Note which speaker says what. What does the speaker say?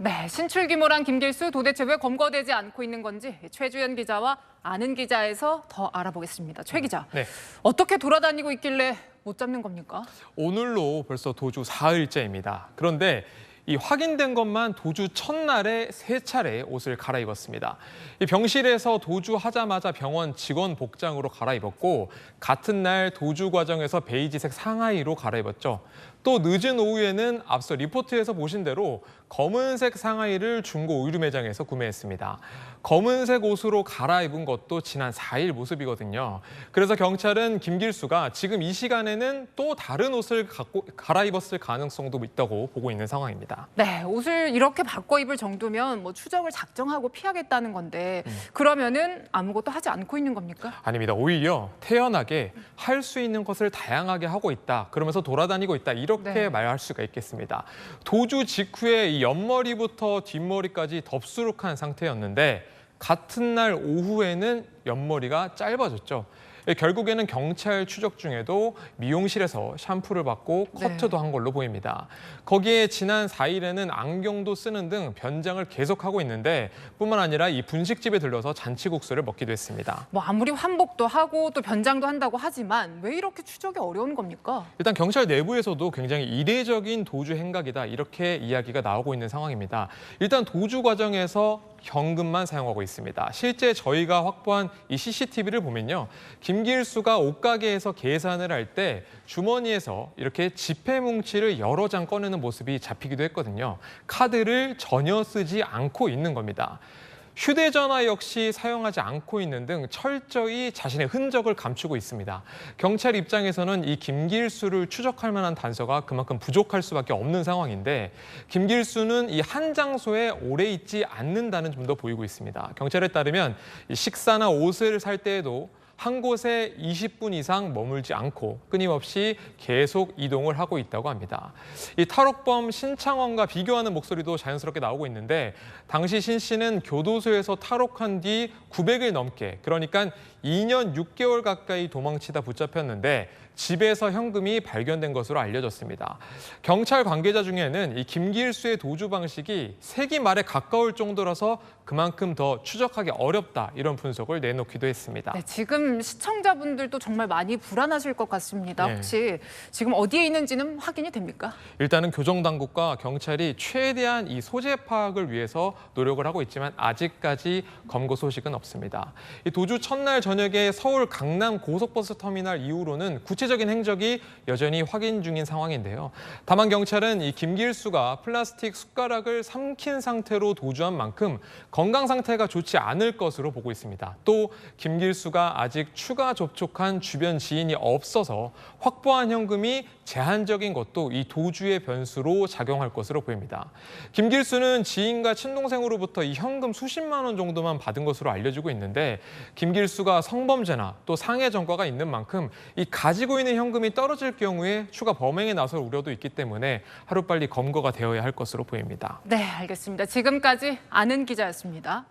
Speaker 1: 네, 신출귀몰한 김길수 도대체 왜 검거되지 않고 있는 건지 최주연 기자와 아는 기자에서 더 알아보겠습니다. 최 기자,
Speaker 2: 네.
Speaker 1: 어떻게 돌아다니고 있길래 못 잡는 겁니까? 오늘로
Speaker 2: 벌써 도주 사흘째입니다. 그런데 이 확인된 것만 도주 첫날에 3차례 옷을 갈아입었습니다. 이 병실에서 도주하자마자 병원 직원 복장으로 갈아입었고 같은 날 도주 과정에서 베이지색 상하의로 갈아입었죠. 또 늦은 오후에는 앞서 리포트에서 보신 대로 검은색 상하의를 중고 의류 매장에서 구매했습니다. 검은색 옷으로 갈아입은 것도 지난 4일 모습이거든요. 그래서 경찰은 김길수가 지금 이 시간에는 또 다른 옷을 갈아입었을 가능성도 있다고 보고 있는 상황입니다.
Speaker 1: 네, 옷을 이렇게 바꿔 입을 정도면 뭐 추적을 작정하고 피하겠다는 건데 그러면은 아무것도 하지 않고 있는 겁니까?
Speaker 2: 아닙니다. 오히려 태연하게 할 수 있는 것을 다양하게 하고 있다. 그러면서 돌아다니고 있다. 이렇게 말할 수가 있겠습니다. 도주 직후에 이 옆머리부터 뒷머리까지 덥수룩한 상태였는데 같은 날 오후에는 옆머리가 짧아졌죠. 결국에는 경찰 추적 중에도 미용실에서 샴푸를 받고 커트도 한 걸로 보입니다. 거기에 지난 4일에는 안경도 쓰는 등 변장을 계속하고 있는데 뿐만 아니라 이 분식집에 들러서 잔치국수를 먹기도 했습니다.
Speaker 1: 뭐 아무리 환복도 하고 또 변장도 한다고 하지만 왜 이렇게 추적이 어려운 겁니까?
Speaker 2: 일단 경찰 내부에서도 굉장히 이례적인 도주 행각이다 이렇게 이야기가 나오고 있는 상황입니다. 일단 도주 과정에서 현금만 사용하고 있습니다. 실제 저희가 확보한 이 CCTV를 보면요. 김길수가 옷가게에서 계산을 할 때 주머니에서 이렇게 지폐 뭉치를 여러 장 꺼내는 모습이 잡히기도 했거든요. 카드를 전혀 쓰지 않고 있는 겁니다. 휴대전화 역시 사용하지 않고 있는 등 철저히 자신의 흔적을 감추고 있습니다. 경찰 입장에서는 이 김길수를 추적할 만한 단서가 그만큼 부족할 수밖에 없는 상황인데 김길수는 이 한 장소에 오래 있지 않는다는 점도 보이고 있습니다. 경찰에 따르면 식사나 옷을 살 때에도 한 곳에 20분 이상 머물지 않고 끊임없이 계속 이동을 하고 있다고 합니다. 이 탈옥범 신창원과 비교하는 목소리도 자연스럽게 나오고 있는데 당시 신 씨는 교도소에서 탈옥한 뒤 900일 넘게 그러니까 2년 6개월 가까이 도망치다 붙잡혔는데 집에서 현금이 발견된 것으로 알려졌습니다. 경찰 관계자 중에는 이 김길수의 도주 방식이 세기 말에 가까울 정도라서 그만큼 더 추적하기 어렵다 이런 분석을 내놓기도 했습니다.
Speaker 1: 네, 지금 시청자분들도 정말 많이 불안하실 것 같습니다. 혹시 지금 어디에 있는지는 확인이 됩니까?
Speaker 2: 일단은 교정당국과 경찰이 최대한 이 소재 파악을 위해서 노력을 하고 있지만 아직까지 검거 소식은 없습니다. 이 도주 첫날 저녁에 서울 강남 고속버스 터미널 이후로는 구체적인 행적이 여전히 확인 중인 상황인데요. 다만 경찰은 이 김길수가 플라스틱 숟가락을 삼킨 상태로 도주한 만큼 건강 상태가 좋지 않을 것으로 보고 있습니다. 또 김길수가 아직 추가 접촉한 주변 지인이 없어서 확보한 현금이 제한적인 것도 이 도주의 변수로 작용할 것으로 보입니다. 김길수는 지인과 친동생으로부터 이 현금 수십만 원 정도만 받은 것으로 알려지고 있는데 김길수가 성범죄나 또 상해 전과가 있는 만큼 이 가지고 있는 현금이 떨어질 경우에 추가 범행에 나설 우려도 있기 때문에 하루빨리 검거가 되어야 할 것으로 보입니다.
Speaker 1: 네, 알겠습니다. 지금까지 아는 기자였습니다.